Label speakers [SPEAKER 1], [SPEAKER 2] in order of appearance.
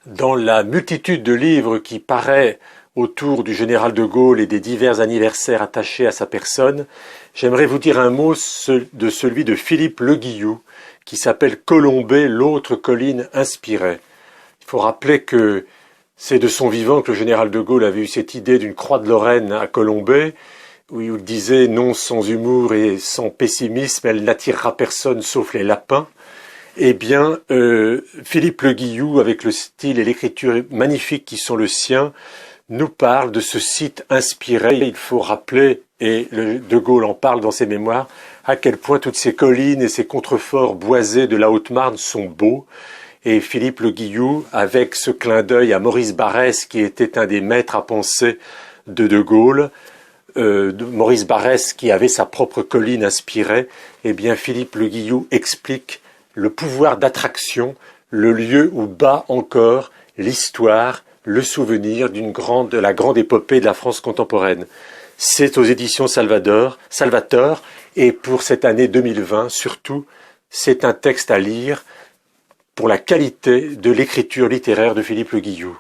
[SPEAKER 1] Dans la multitude de livres qui paraît autour du général de Gaulle et des divers anniversaires attachés à sa personne, j'aimerais vous dire un mot de celui de Philippe Le Guillou, qui s'appelle Colombey, l'autre colline inspirée. Il faut rappeler que c'est de son vivant que le général de Gaulle avait eu cette idée d'une croix de Lorraine à Colombey, où il disait non sans humour et sans pessimisme, elle n'attirera personne sauf les lapins. Eh bien, Philippe Le Guillou, avec le style et l'écriture magnifiques qui sont le sien, nous parle de ce site inspiré. Il faut rappeler, et De Gaulle en parle dans ses mémoires, à quel point toutes ces collines et ces contreforts boisés de la Haute-Marne sont beaux. Et Philippe Le Guillou, avec ce clin d'œil à Maurice Barrès, qui était un des maîtres à penser de Gaulle, Maurice Barrès qui avait sa propre colline inspirée, eh bien Philippe Le Guillou explique le pouvoir d'attraction, le lieu où bat encore l'histoire, le souvenir de la grande épopée de la France contemporaine. C'est aux éditions Salvator, et pour cette année 2020, surtout, c'est un texte à lire pour la qualité de l'écriture littéraire de Philippe Le Guillou.